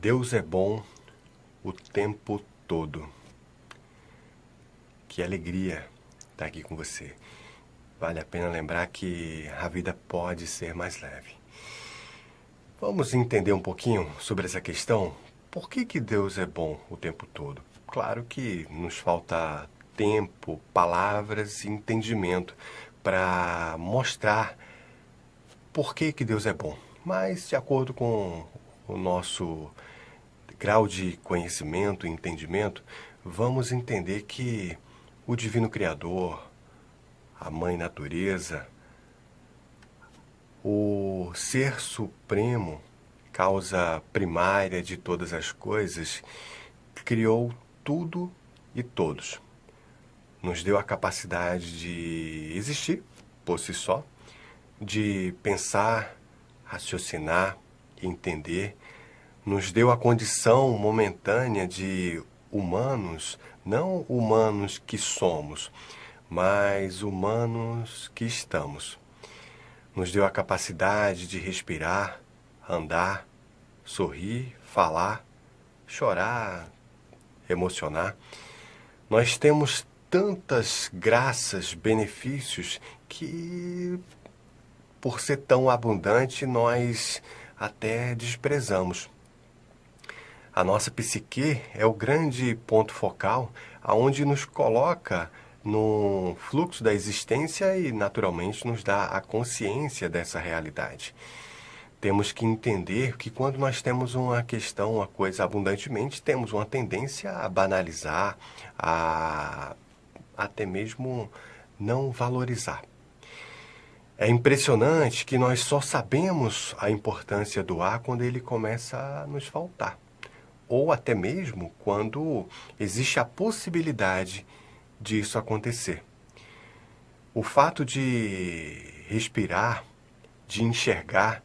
Deus é bom o tempo todo. Que alegria estar aqui com você. Vale a pena lembrar que a vida pode ser mais leve. Vamos entender um pouquinho sobre essa questão? Por que Deus é bom o tempo todo? Claro que nos falta tempo, palavras e entendimento para mostrar por que Deus é bom. Mas, de acordo com o nosso grau de conhecimento e entendimento, vamos entender que o Divino Criador, a Mãe Natureza, o Ser Supremo, causa primária de todas as coisas, criou tudo e todos. Nos deu a capacidade de existir por si só, de pensar, raciocinar, entender. Nos deu a condição momentânea de humanos, não humanos que somos, mas humanos que estamos. Nos deu a capacidade de respirar, andar, sorrir, falar, chorar, emocionar. Nós temos tantas graças, benefícios, que, por ser tão abundante, nós até desprezamos. A nossa psique é o grande ponto focal, aonde nos coloca no fluxo da existência e, naturalmente, nos dá a consciência dessa realidade. Temos que entender que quando nós temos uma questão, uma coisa abundantemente, temos uma tendência a banalizar, a até mesmo não valorizar. É impressionante que nós só sabemos a importância do ar quando ele começa a nos faltar. Ou até mesmo quando existe a possibilidade disso acontecer. O fato de respirar, de enxergar,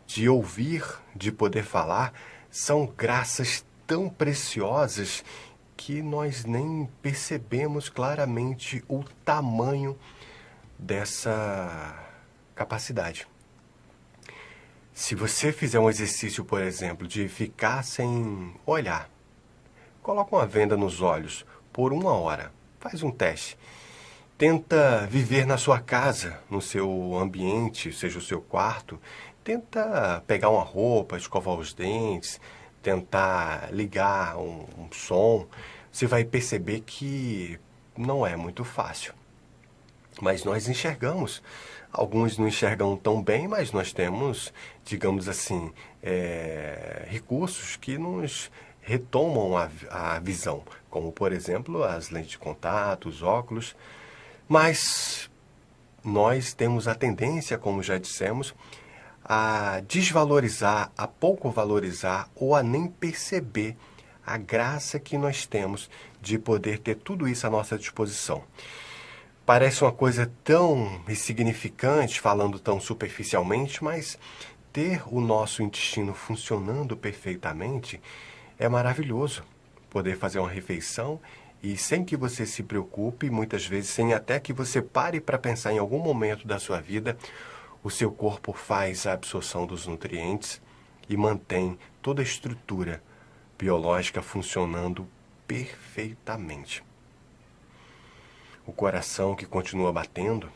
de ouvir, de poder falar, são graças tão preciosas que nós nem percebemos claramente o tamanho dessa capacidade. Se você fizer um exercício, por exemplo, de ficar sem olhar, coloca uma venda nos olhos por 1 hora, faz um teste. Tenta viver na sua casa, no seu ambiente, seja o seu quarto. Tenta pegar uma roupa, escovar os dentes, tentar ligar um som. Você vai perceber que não é muito fácil. Mas nós enxergamos. Alguns não enxergam tão bem, mas nós temos, digamos assim, recursos que nos retomam a visão, como, por exemplo, as lentes de contato, os óculos. Mas nós temos a tendência, como já dissemos, a desvalorizar, a pouco valorizar ou a nem perceber a graça que nós temos de poder ter tudo isso à nossa disposição. Parece uma coisa tão insignificante, falando tão superficialmente, mas ter o nosso intestino funcionando perfeitamente é maravilhoso. Poder fazer uma refeição e sem que você se preocupe, muitas vezes sem até que você pare para pensar em algum momento da sua vida, o seu corpo faz a absorção dos nutrientes e mantém toda a estrutura biológica funcionando perfeitamente. O coração que continua batendo,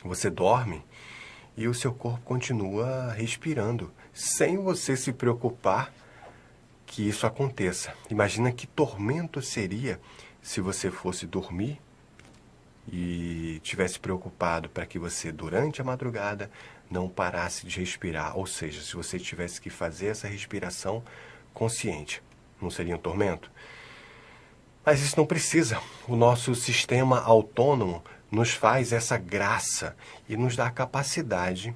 você dorme e o seu corpo continua respirando, sem você se preocupar que isso aconteça. Imagina que tormento seria se você fosse dormir e tivesse preocupado para que você, durante a madrugada, não parasse de respirar. Ou seja, se você tivesse que fazer essa respiração consciente, não seria um tormento? Mas isso não precisa. O nosso sistema autônomo nos faz essa graça e nos dá a capacidade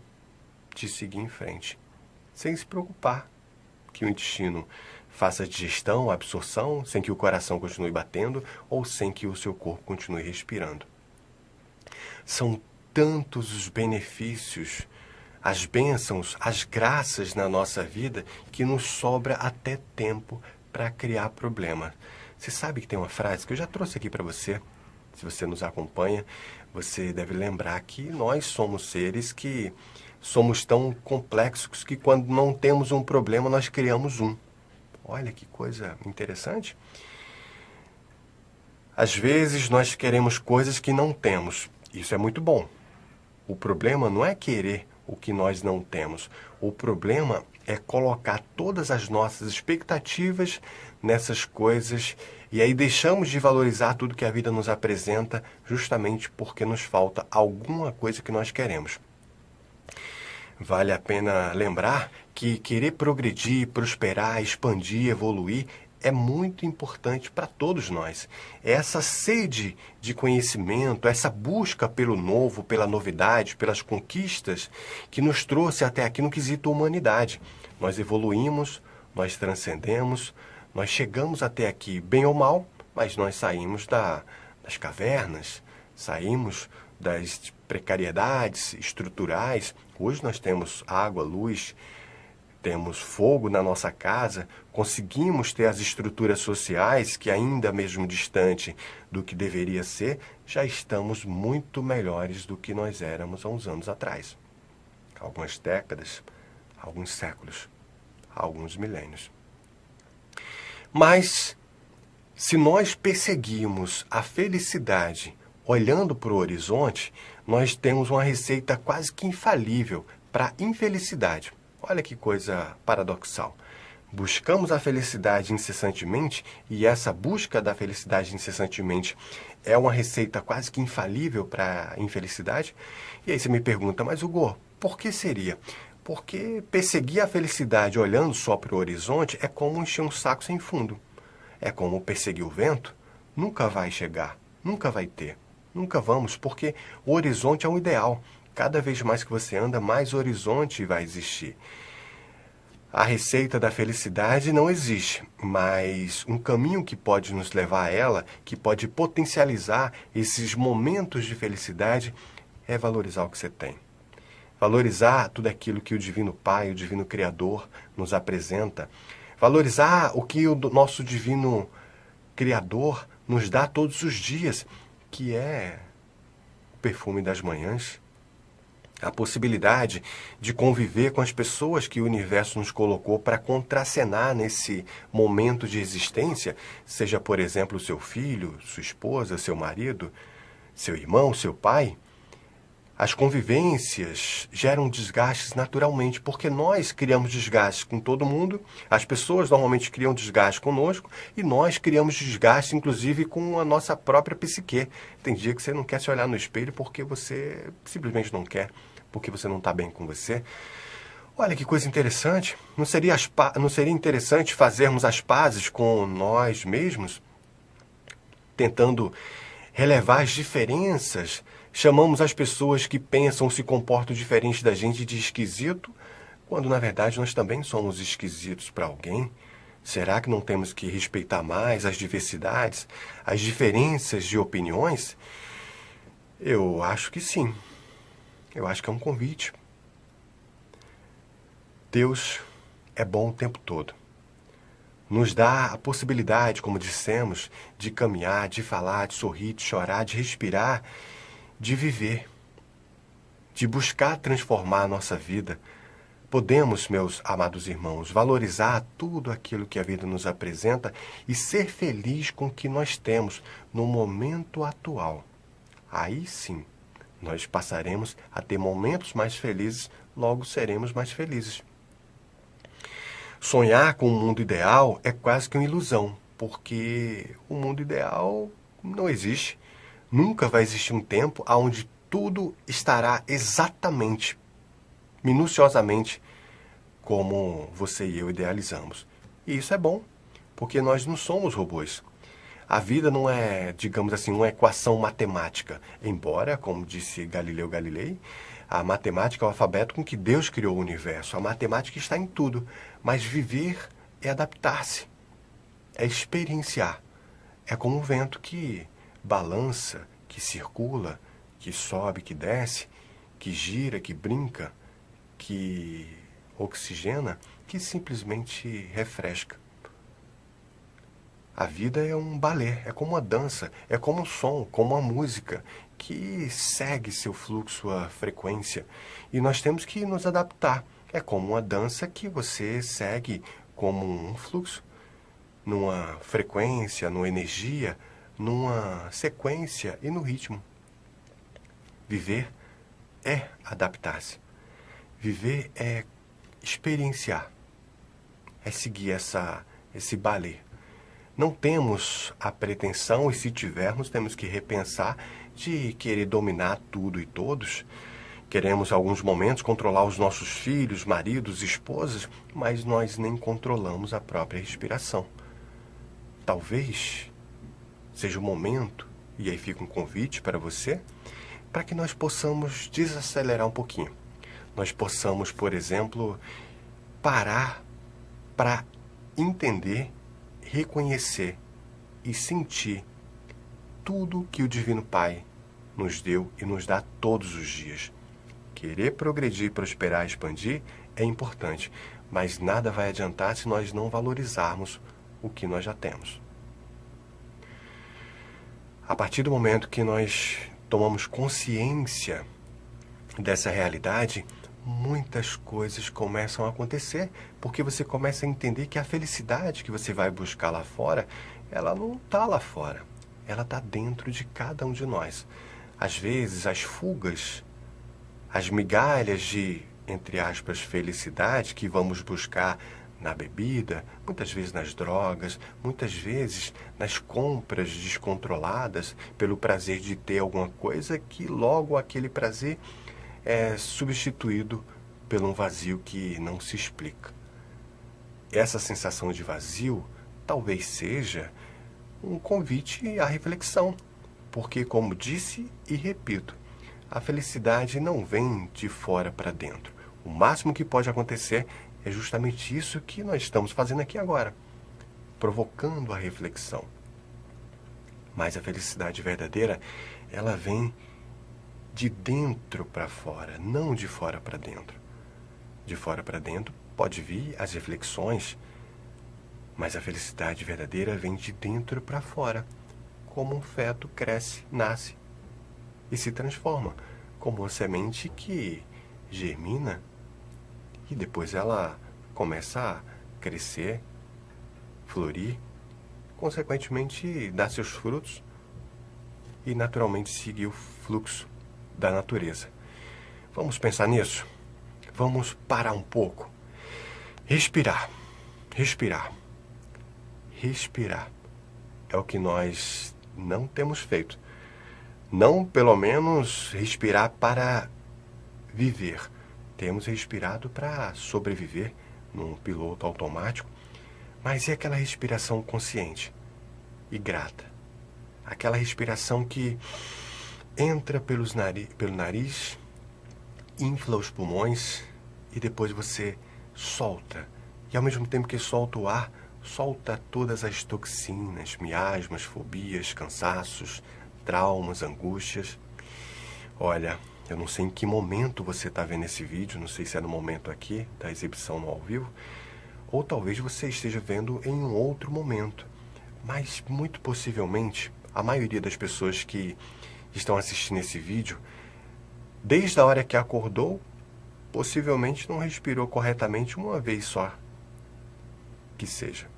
de seguir em frente, sem se preocupar que o intestino faça digestão, absorção, sem que o coração continue batendo ou sem que o seu corpo continue respirando. São tantos os benefícios, as bênçãos, as graças na nossa vida que nos sobra até tempo para criar problema. Você sabe que tem uma frase que eu já trouxe aqui para você. Se você nos acompanha, você deve lembrar que nós somos seres que somos tão complexos que quando não temos um problema, nós criamos um. Olha que coisa interessante. Às vezes nós queremos coisas que não temos. Isso é muito bom. O problema não é querer o que nós não temos. O problema é colocar todas as nossas expectativas nessas coisas e aí deixamos de valorizar tudo que a vida nos apresenta justamente porque nos falta alguma coisa que nós queremos. Vale a pena lembrar que querer progredir, prosperar, expandir, evoluir é muito importante para todos nós. Essa sede de conhecimento, essa busca pelo novo, pela novidade, pelas conquistas que nos trouxe até aqui no quesito humanidade. Nós evoluímos, nós transcendemos, nós chegamos até aqui bem ou mal, mas nós saímos das cavernas, saímos das precariedades estruturais. Hoje nós temos água, luz, temos fogo na nossa casa, conseguimos ter as estruturas sociais que ainda mesmo distante do que deveria ser, já estamos muito melhores do que nós éramos há uns anos atrás. Algumas décadas, alguns séculos, alguns milênios. Mas, se nós perseguirmos a felicidade olhando para o horizonte, nós temos uma receita quase que infalível para a infelicidade. Olha que coisa paradoxal. Buscamos a felicidade incessantemente e essa busca da felicidade incessantemente é uma receita quase que infalível para a infelicidade. E aí você me pergunta, mas Hugo, por que seria? Porque perseguir a felicidade olhando só para o horizonte é como encher um saco sem fundo. É como perseguir o vento. Nunca vai chegar, nunca vai ter. Nunca vamos, porque o horizonte é um ideal. Cada vez mais que você anda, mais horizonte vai existir. A receita da felicidade não existe, mas um caminho que pode nos levar a ela, que pode potencializar esses momentos de felicidade, é valorizar o que você tem. Valorizar tudo aquilo que o Divino Pai, o Divino Criador nos apresenta. Valorizar o que o nosso Divino Criador nos dá todos os dias, que é o perfume das manhãs, a possibilidade de conviver com as pessoas que o universo nos colocou para contracenar nesse momento de existência, seja, por exemplo, seu filho, sua esposa, seu marido, seu irmão, seu pai. As convivências geram desgastes naturalmente, porque nós criamos desgastes com todo mundo, as pessoas normalmente criam desgaste conosco e nós criamos desgaste, inclusive, com a nossa própria psique. Tem dia que você não quer se olhar no espelho porque você simplesmente não quer, porque você não está bem com você. Olha que coisa interessante. Não seria interessante fazermos as pazes com nós mesmos, tentando relevar as diferenças? Chamamos as pessoas que pensam ou se comportam diferente da gente de esquisito, quando na verdade nós também somos esquisitos para alguém. Será que não temos que respeitar mais as diversidades, as diferenças de opiniões? Eu acho que sim. Eu acho que é um convite. Deus é bom o tempo todo. Nos dá a possibilidade, como dissemos, de caminhar, de falar, de sorrir, de chorar, de respirar, de viver, de buscar transformar a nossa vida. Podemos, meus amados irmãos, valorizar tudo aquilo que a vida nos apresenta e ser feliz com o que nós temos no momento atual. Aí sim, nós passaremos a ter momentos mais felizes, logo seremos mais felizes. Sonhar com um mundo ideal é quase que uma ilusão, porque o mundo ideal não existe. Nunca vai existir um tempo onde tudo estará exatamente, minuciosamente, como você e eu idealizamos. E isso é bom, porque nós não somos robôs. A vida não é, digamos assim, uma equação matemática. Embora, como disse Galileu Galilei, a matemática é o alfabeto com que Deus criou o universo. A matemática está em tudo. Mas viver é adaptar-se, é experienciar. É como o vento que balança, que circula, que sobe, que desce, que gira, que brinca, que oxigena, que simplesmente refresca. A vida é um balé, é como uma dança, é como um som, como uma música que segue seu fluxo, sua frequência. E nós temos que nos adaptar. É como uma dança que você segue como um fluxo, numa frequência, numa energia, numa sequência e no ritmo. Viver é adaptar-se. Viver é experienciar. É seguir esse balé. Não temos a pretensão, e se tivermos, temos que repensar, de querer dominar tudo e todos. Queremos, em alguns momentos, controlar os nossos filhos, maridos, esposas, mas nós nem controlamos a própria respiração. Talvez seja o momento, e aí fica um convite para você, para que nós possamos desacelerar um pouquinho. Nós possamos, por exemplo, parar para entender, reconhecer e sentir tudo que o Divino Pai nos deu e nos dá todos os dias. Querer progredir, prosperar, expandir é importante, mas nada vai adiantar se nós não valorizarmos o que nós já temos. A partir do momento que nós tomamos consciência dessa realidade, muitas coisas começam a acontecer, porque você começa a entender que a felicidade que você vai buscar lá fora, ela não está lá fora, ela está dentro de cada um de nós. Às vezes, as fugas, as migalhas de, entre aspas, felicidade que vamos buscar na bebida, muitas vezes nas drogas, muitas vezes nas compras descontroladas, pelo prazer de ter alguma coisa, que logo aquele prazer é substituído por um vazio que não se explica. Essa sensação de vazio talvez seja um convite à reflexão, porque, como disse e repito, a felicidade não vem de fora para dentro. O máximo que pode acontecer é justamente isso que nós estamos fazendo aqui agora, provocando a reflexão. Mas a felicidade verdadeira, ela vem de dentro para fora, não de fora para dentro. De fora para dentro pode vir as reflexões, mas a felicidade verdadeira vem de dentro para fora, como um feto cresce, nasce e se transforma, como uma semente que germina e depois ela começa a crescer, florir, consequentemente dar seus frutos e naturalmente seguir o fluxo da natureza. Vamos pensar nisso? Vamos parar um pouco. Respirar. Respirar. Respirar. É o que nós não temos feito. Não, pelo menos, respirar para viver. Temos respirado para sobreviver num piloto automático, mas é aquela respiração consciente e grata. Aquela respiração que entra pelo nariz, infla os pulmões e depois você solta. E ao mesmo tempo que solta o ar, solta todas as toxinas, miasmas, fobias, cansaços, traumas, angústias. Olha, eu não sei em que momento você está vendo esse vídeo, não sei se é no momento aqui da exibição no ao vivo, ou talvez você esteja vendo em um outro momento. Mas muito possivelmente, a maioria das pessoas que estão assistindo esse vídeo, desde a hora que acordou, possivelmente não respirou corretamente uma vez só, que seja.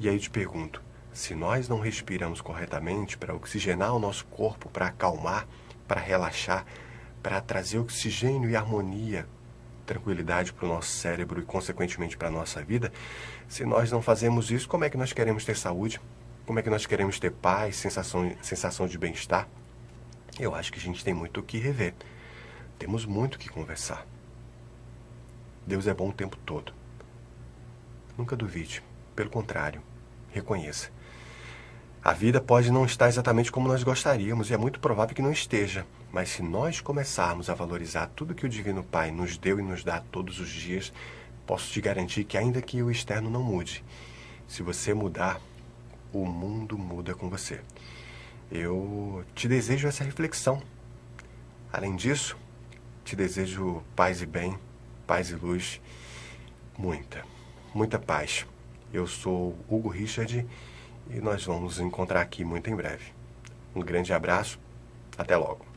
E aí eu te pergunto, se nós não respiramos corretamente para oxigenar o nosso corpo, para acalmar, para relaxar, para trazer oxigênio e harmonia, tranquilidade para o nosso cérebro e, consequentemente, para a nossa vida, se nós não fazemos isso, como é que nós queremos ter saúde? Como é que nós queremos ter paz, sensação de bem-estar? Eu acho que a gente tem muito o que rever. Temos muito o que conversar. Deus é bom o tempo todo. Nunca duvide. Pelo contrário, reconheça. A vida pode não estar exatamente como nós gostaríamos, e é muito provável que não esteja. Mas se nós começarmos a valorizar tudo que o Divino Pai nos deu e nos dá todos os dias, posso te garantir que ainda que o externo não mude, se você mudar, o mundo muda com você. Eu te desejo essa reflexão. Além disso, te desejo paz e bem, paz e luz, muita paz. Eu sou Hugo Richard e nós vamos nos encontrar aqui muito em breve. Um grande abraço, até logo.